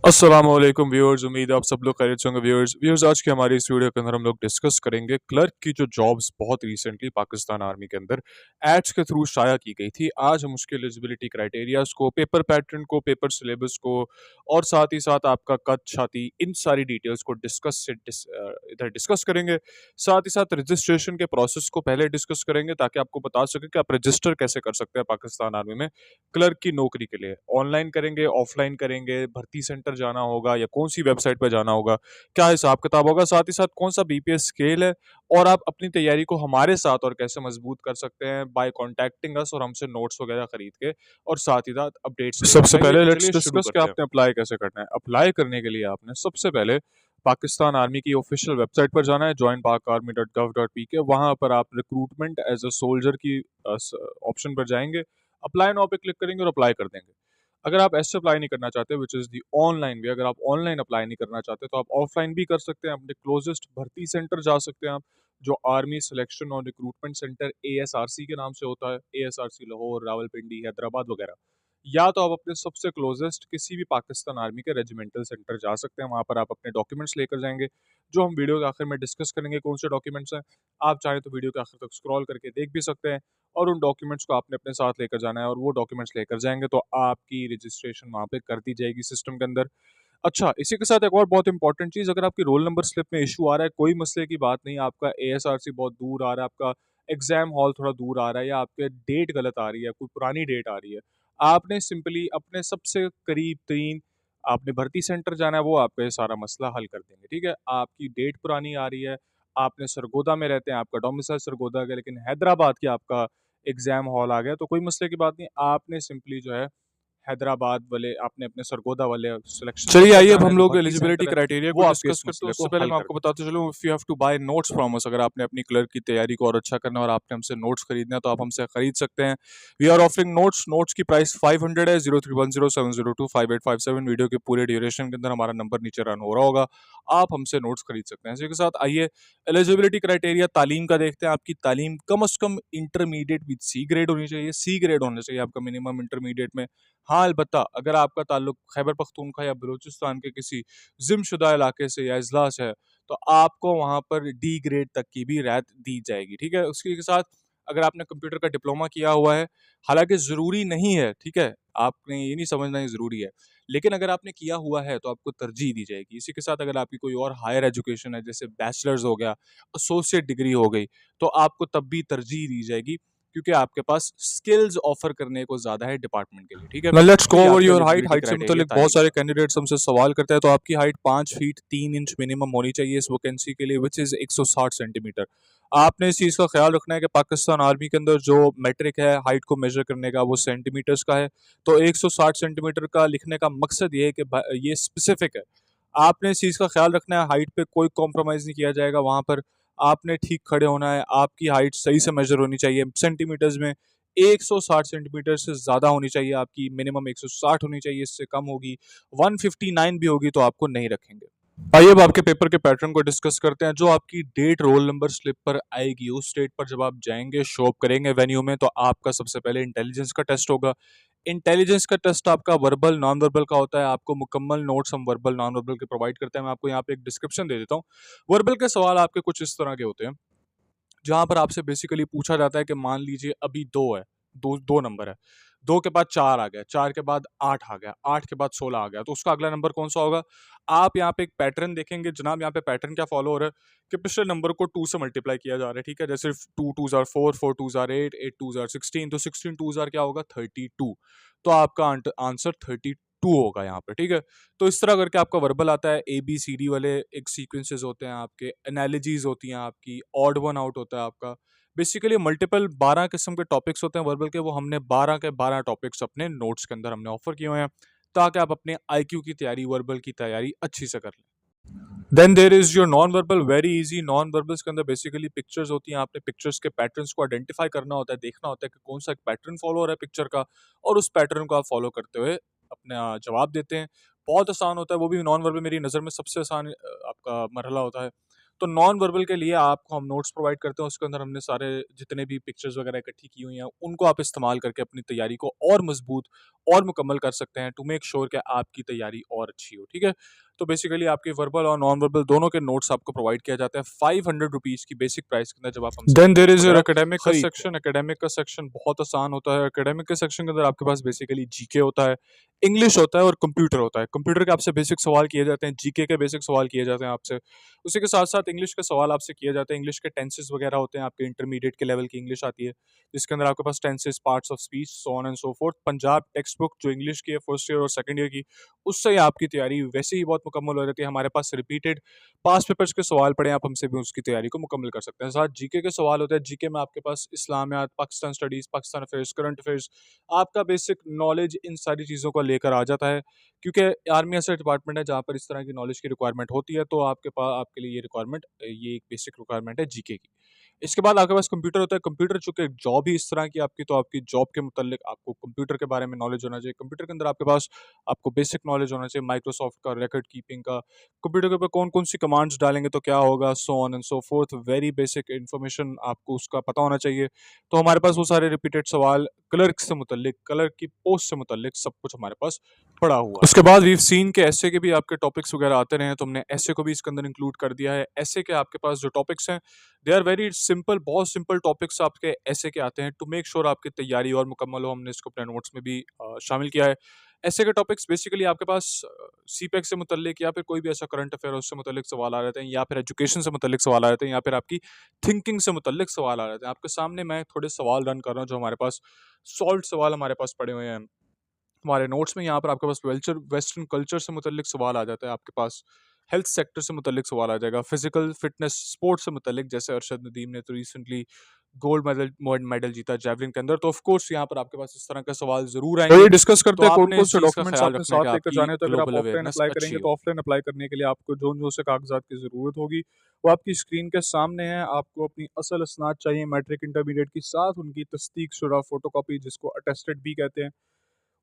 अस्सलामुअलैकुम व्यूअर्स, उम्मीद है आप सब लोग खैरियत से होंगे। व्यूअर्स व्यूअर्स आज की हमारी इस वीडियो के अंदर हम लोग डिस्कस करेंगे क्लर्क की जो जॉब्स बहुत रिसेंटली पाकिस्तान आर्मी के अंदर एड्स के थ्रू शाया की गई थी। आज हम उसके एलिजिबिलिटी क्राइटेरियाज को, पेपर पैटर्न को, पेपर सिलेबस को और साथ ही साथ आपका कद, छाती, इन सारी डिटेल्स को इधर डिस्कस करेंगे। साथ ही साथ रजिस्ट्रेशन के प्रोसेस को पहले डिस्कस करेंगे ताकि आपको बता सके कि आप रजिस्टर कैसे कर सकते हैं पाकिस्तान आर्मी में क्लर्क की नौकरी के लिए। ऑनलाइन करेंगे, ऑफलाइन करेंगे, भर्ती सेंटर जाना होगा या कौन सी वेबसाइट पर जाना होगा, क्या हिसाब किताब होगा, साथ ही साथ कौन सा बीपीएस स्केल है और आप अपनी तैयारी को हमारे साथ और कैसे मजबूत कर सकते हैं बाय कॉन्टैक्टिंग अस और हमसे नोट्स वगैरह खरीद के और साथ ही साथ अपडेट्स लेके। सबसे पहले लेट्स चलिए शुरू डिस्कस कि करते हैं। आपने अप्लाई कैसे करना है। अप्लाई करने के लिए आपने सबसे पहले पाकिस्तान आर्मी की ऑफिशियल वेबसाइट पर जाना है, joinpakarmy.gov.pk। वहां पर आप रिक्रूटमेंट एज अ सोल्जर की ऑप्शन पर जाएंगे, अप्लाई नाउ पे क्लिक करेंगे और अप्लाई कर देंगे। अगर आप ऐसे अप्लाई नहीं करना चाहते which is the online way, अगर आप ऑनलाइन अप्लाई नहीं करना चाहते तो आप ऑफलाइन भी कर सकते हैं। अपने क्लोजेस्ट भर्ती सेंटर जा सकते हैं आप, जो आर्मी सिलेक्शन और रिक्रूटमेंट सेंटर एएसआरसी के नाम से होता है, एएसआरसी लाहौर, रावलपिंडी, हैदराबाद वगैरह। या तो आप अपने सबसे क्लोजेस्ट किसी भी पाकिस्तान आर्मी के रेजिमेंटल सेंटर जा सकते हैं, वहाँ पर आप अपने डॉक्यूमेंट्स लेकर जाएंगे, जो हम वीडियो के आखिर में डिस्कस करेंगे कौन से डॉक्यूमेंट्स हैं। आप चाहें तो वीडियो के आखिर तक स्क्रॉल करके देख भी सकते हैं और उन डॉक्यूमेंट्स को आपने अपने साथ लेकर जाना है और वो डॉक्यूमेंट्स लेकर जाएंगे तो आपकी रजिस्ट्रेशन वहाँ पे कर दी जाएगी सिस्टम के अंदर। अच्छा, इसी के साथ एक और बहुत इंपॉर्टेंट चीज़, अगर आपकी रोल नंबर स्लिप में इशू आ रहा है, कोई मसले की बात नहीं, आपका एएसआरसी बहुत दूर आ रहा है, आपका एग्जाम हॉल थोड़ा दूर आ रहा है या आपके डेट गलत आ रही है, कोई पुरानी डेट आ रही है, आपने सिंपली अपने सबसे करीब तरीन आपने भर्ती सेंटर जाना है, वो आपका ये सारा मसला हल कर देंगे। ठीक है, आपकी डेट पुरानी आ रही है, आपने सरगोदा में रहते हैं, आपका डोमिसाइल सरगोदा का, लेकिन हैदराबाद की आपका एग्जाम हॉल आ गया, तो कोई मसले की बात नहीं, आपने सिंपली जो है हैदराबाद वाले, आपने अपने सरगोदा वाले सिलेक्शन चलिए आइए अब हम लोग एलिजिबिलिटी क्राइटेरिया को डिस्कस करते हैं। उससे पहले मैं आपको बताते चलूं, if you have to buy notes from us, अगर आपने अपनी क्लर्क की तैयारी को और अच्छा करना है और आपने हमसे नोट्स खरीदना है तो आप हमसे खरीद सकते हैं। We are offering notes. Notes की प्राइस 500 है। 031070258857। वीडियो के पूरे ड्यूरेशन के अंदर हमारा नंबर नीचे रन हो रहा होगा, आप हमसे नोट्स खरीद सकते हैं। इसी के साथ आइए एलिजिबिलिटी क्राइटेरिया तालीम का देखते हैं। आपकी तालीम कम अज कम इंटरमीडिएट विद सी ग्रेड होनी चाहिए, सी ग्रेड होना चाहिए आपका मिनिमम इंटरमीडिएट में। हाँ, अलबत्ता अगर आपका ताल्लुक खैबर पख्तूनख्वा या बलूचिस्तान के किसी ज़िम्मेशुदा इलाके से या इजला से है, तो आपको वहाँ पर डी ग्रेड तक की भी रियायत दी जाएगी। ठीक है? उसी के साथ अगर आपने कंप्यूटर का डिप्लोमा किया हुआ है, हालाँकि ज़रूरी नहीं है, ठीक है? आपने ये नहीं समझना ये ज़रूरी है। लेकिन अगर आपने किया हुआ है, तो आपको तरजीह दी जाएगी। इसी के साथ अगर आपकी कोई और हायर एजुकेशन है, जैसे बैचलर्स हो गया, एसोसिएट डिग्री हो गई, तो आपको तब भी तरजीह दी जाएगी, क्योंकि आपके पास स्किल्स ऑफर करने को ज़्यादा है डिपार्टमेंट के लिए। ठीक है? Let's go over your height. Height से मुतालिक बहुत सारे कैंडिडेट्स हमसे सवाल करते हैं, तो आपकी हाइट 5 फीट 3 इंच मिनिमम होनी चाहिए इस वैकेंसी के लिए, विच इज़ 160 सेंटीमीटर। आपने इस चीज़ का ख्याल रखना है कि पाकिस्तान आर्मी के अंदर जो मेट्रिक है हाइट को मेजर करने का, वो सेंटीमीटर्स का है। तो 160 सेंटीमीटर का लिखने का मकसद ये है कि ये स्पेसिफिक है। आपने इस चीज़ का ख्याल रखना है, हाइट पे कोई कॉम्प्रोमाइज़ नहीं किया जाएगा। वहाँ पर आपने ठीक खड़े होना है, आपकी हाइट सही से मेजर होनी चाहिए सेंटीमीटर्स में। 160 सेंटीमीटर से ज़्यादा होनी चाहिए आपकी, मिनिमम 160 होनी चाहिए, इससे कम होगी 159 भी होगी तो आपको नहीं रखेंगे। आइए अब आपके पेपर के पैटर्न को डिस्कस करते हैं। जो आपकी डेट रोल नंबर स्लिप पर आएगी, उस डेट पर जब आप जाएंगे, शो अप करेंगे वेन्यू में, तो आपका सबसे पहले इंटेलिजेंस का टेस्ट होगा। इंटेलिजेंस का टेस्ट आपका वर्बल नॉन वर्बल का होता है। आपको मुकम्मल नोट्स हम वर्बल नॉन वर्बल के प्रोवाइड करते हैं। मैं आपको यहाँ पे एक डिस्क्रिप्शन दे देता हूँ। वर्बल के सवाल आपके कुछ इस तरह के होते हैं, जहाँ पर आपसे बेसिकली पूछा जाता है कि मान लीजिए अभी 2 है, 2 नंबर है, 2 के बाद 4 आ गया, 4 के बाद 8 आ गया, 8 के बाद 16 आ गया, तो उसका अगला नंबर कौन-सा होगा? आप यहाँ पे एक पैटर्न देखेंगे जनाब, यहाँ पे पैटर्न क्या फ़ॉलो हो रहा है कि पिछले नंबर को 2 से मल्टीप्लाई किया जा रहा है, ठीक है? जैसे 2 2s are 4, 4 2s are 8, 8 2s are 16, तो 16 2s आर क्या होगा? 32। तो आपका आंसर 32 होगा यहाँ पे, ठीक है? तो इस तरह करके आपका वर्बल आता है। ABCD वाले एक सीक्वेंसेस होते हैं आपके, एनालॉजीज़ होती हैं आपकी, ऑड वन आउट होता है आपका। बेसिकली मल्टीपल 12 किस्म के टॉपिक्स होते हैं वर्बल के, वो हमने 12 के 12 टॉपिक्स अपने नोट्स के अंदर हमने ऑफर किए हुए हैं, ताकि आप अपने आईक्यू की तैयारी, वर्बल की तैयारी अच्छी से कर लें। Then there is your non verbal, very easy. Non verbals के अंदर बेसिकली पिक्चर्स होती हैं, आपने पिक्चर्स के पैटर्न्स को आइडेंटिफाई करना होता है, देखना होता है कि कौन सा एक पैटर्न फॉलो हो रहा है पिक्चर का, और उस पैटर्न को आप फॉलो करते हुए अपना जवाब देते हैं। बहुत आसान होता है, वो भी नॉन वर्बल मेरी नज़र में सबसे आसान आपका मरहला होता है। तो नॉन वर्बल के लिए आपको हम नोट्स प्रोवाइड करते हैं, उसके अंदर हमने सारे जितने भी पिक्चर्स वगैरह इकट्ठी की हुई हैं, उनको आप इस्तेमाल करके अपनी तैयारी को और मजबूत और मुकम्मल कर सकते हैं टू मेक श्योर कि आपकी तैयारी और अच्छी हो, ठीक है। तो बेसिकली आपके वर्बल और नॉन वर्बल दोनों के नोट्स आपको प्रोवाइड किया जाता है 500 रुपीज़ की बेसिक प्राइस के अंदर जब आप हमसे then there notes is your वगैरह एकेडमिक का खरीदते हैं। सेक्शन। एकेडमिक का सेक्शन बहुत आसान होता है। एकेडमिक के सेक्शन के अंदर आपके पास बेसिकली जीके होता है, इंग्लिश होता है और कंप्यूटर होता है। कंप्यूटर के आपसे बेसिक सवाल किए जाते हैं, जीके के बेसिक सवाल किए जाते हैं आपसे। उसी के साथ-साथ इंग्लिश के सवाल आपसे किए जाते हैं। इंग्लिश के टेंसेस वगैरह होते हैं, आपके इंटरमीडिएट के लेवल की इंग्लिश आती है, जिसके अंदर आपके पास tenses, parts of speech, so on and so forth. Punjab textbook जो इंग्लिश की है फर्स्ट ईयर और सेकंड ईयर की, उससे ही आपकी तैयारी वैसे ही बहुत मुकम्मल हो जाती है। हमारे पास रिपीटेड पास्ट पेपर्स के सवाल पड़े हैं, आप हमसे भी उसकी तैयारी को मुकम्मल कर सकते हैं। साथ जीके के सवाल होते हैं, जीके में आपके पास Islamiyat, Pakistan studies, Pakistan affairs, current affairs, आपका बेसिक नॉलेज इन सारी चीज़ों को लेकर आ जाता है। क्योंकि आर्मी ऐसा डिपार्टमेंट है जहाँ पर इस तरह की नॉलेज की रिक्वायरमेंट होती है, तो आपके लिए ये रिक्वायरमेंट, ये एक बेसिक रिक्वायरमेंट है जीके की। इसके बाद आपके पास कंप्यूटर होता है। कंप्यूटर चूँकि एक जॉब ही इस तरह की आपकी, तो आपकी जॉब के मुताल्लिक आपको कंप्यूटर के बारे में नॉलेज होना चाहिए। कंप्यूटर के अंदर आपके पास आपको बेसिक नॉलेज होना चाहिए माइक्रोसॉफ्ट का, रिकॉर्ड कीपिंग का, कंप्यूटर के ऊपर कौन-कौन सी कमांड्स डालेंगे तो क्या होगा, सो on and so fourth. Very basic information आपको उसका पता होना चाहिए। तो हमारे पास वो सारे रिपीटेड सवाल क्लर्क से मुतल्लिक, क्लर्क की पोस्ट से मुतल्लिक सब कुछ हमारे पास पड़ा हुआ है। उसके बाद वीव सीन के एसे के भी आपके टॉपिक्स वगैरह आते रहे हैं, तो हमने एसे को भी इसके अंदर इंक्लूड कर दिया है। एसे के आपके पास जो टॉपिक्स हैं, दे आर वेरी सिंपल, बहुत सिंपल टॉपिक्स आपके एसे के आते हैं। टू मेक श्योर आपकी तैयारी और मुकम्मल हो, हमने इसको अपने नोट्स में भी शामिल किया है। ऐसे के टॉपिक्स बेसिकली आपके पास सीपेक से मुतल्लिक या फिर कोई भी ऐसा करंट अफेयर उससे मुतल्लिक सवाल आ जाते हैं, या फिर एजुकेशन से मुतल्लिक सवाल आ जाते हैं, या फिर आपकी थिंकिंग से मुतल्लिक सवाल आ जाते हैं। आपके सामने मैं थोड़े सवाल रन कर रहा हूँ जो हमारे पास सॉल्व सवाल हमारे पास पड़े हुए हैं हमारे नोट्स में। यहाँ पर आपके पास वेस्टर्न कल्चर से मुतल्लिक सवाल आ जाता है, आपके पास हेल्थ सेक्टर से मुतल्लिक सवाल आ जाएगा, फिजिकल फिटनेस स्पोर्ट्स से मुतल्लिक, जैसे अरशद नदीम ने तो रिसेंटली गोल्ड मेडल जीता जेवलिन के अंदर, तो ऑफ कोर्स यहाँ पर आपके पास इस तरह के सवाल जरूर तो आएंगे। ये डिस्कस तो करते हैं कौन आपने कौन इस से चीज़ का डॉक्यूमेंट्स ख्याल आपने रखना है कि साथ लेकर आपकी जाने हैं। तो अगर आप ग्लोबल ऑफलाइन अवेयरनेस अप्लाई अच्छी करेंगे हो। तो ऑफलाइन अप्लाई करने के लिए आपको जो जो से कागजात की ज़रूरत होगी वो आपकी स्क्रीन के सामने है। आपको अपनी असल असनाद चाहिए मैट्रिक इंटरमीडिएट की, साथ उनकी तस्दीक शुदा फोटोकॉपी जिसको अटेस्टेड भी कहते हैं।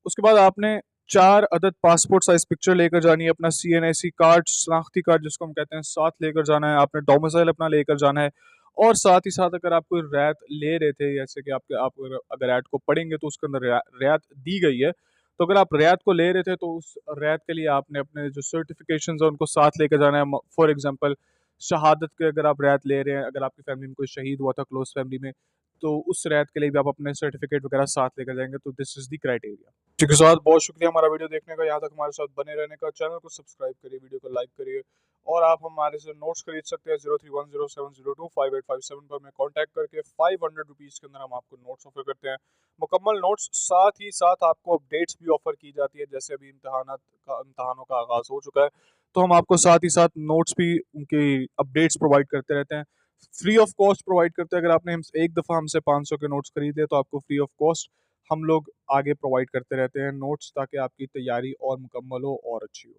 उसके बाद आपने 4 अदद पासपोर्ट साइज पिक्चर लेकर जानी है, अपना सीएनआईसी कार्ड, शनाख्ती कार्ड जिसको हम कहते हैं, साथ लेकर जाना है। आपने डोमिसाइल अपना लेकर जाना है। और साथ ही साथ अगर आप कोई रियायत ले रहे थे, जैसे कि आप अगर रियायत को पढ़ेंगे तो उसके अंदर रियायत दी गई है, तो अगर आप रियायत को ले रहे थे तो उस रियायत के लिए आपने अपने जो सर्टिफिकेशंस है उनको साथ लेकर जाना है। फॉर एग्जांपल शहादत के अगर आप रियायत ले रहे हैं, अगर आपकी फैमिली में कोई शहीद हुआ था क्लोज फैमिली में, तो उस रियायत के लिए भी आप अपने सर्टिफिकेट वगैरह साथ लेकर जाएंगे। तो दिस इज द क्राइटेरिया। इसी के साथ बहुत शुक्रिया हमारा वीडियो देखने का, यहाँ तक हमारे साथ बने रहने का। चैनल को सब्सक्राइब करिए, वीडियो को लाइक करिए, और आप हमारे से नोट्स खरीद सकते हैं 031070258557 पर हमें कांटेक्ट करके। 500 रुपीज़ के अंदर हम आपको नोट्स ऑफर करते हैं, मुकम्मल नोट्स। साथ ही साथ आपको अपडेट्स भी ऑफर की जाती है, जैसे अभी इम्तहानों का आगाज़ हो चुका है, तो हम आपको साथ ही साथ नोट्स भी उनकी अपडेट्स प्रोवाइड करते रहते हैं, फ्री ऑफ कॉस्ट प्रोवाइड करते हैं। अगर आपने एक दफ़ा हमसे 500 के नोट्स खरीदे तो आपको फ्री ऑफ कॉस्ट हम लोग आगे प्रोवाइड करते रहते हैं नोट्स, ताकि आपकी तैयारी और मुकम्मल हो और अच्छी हो।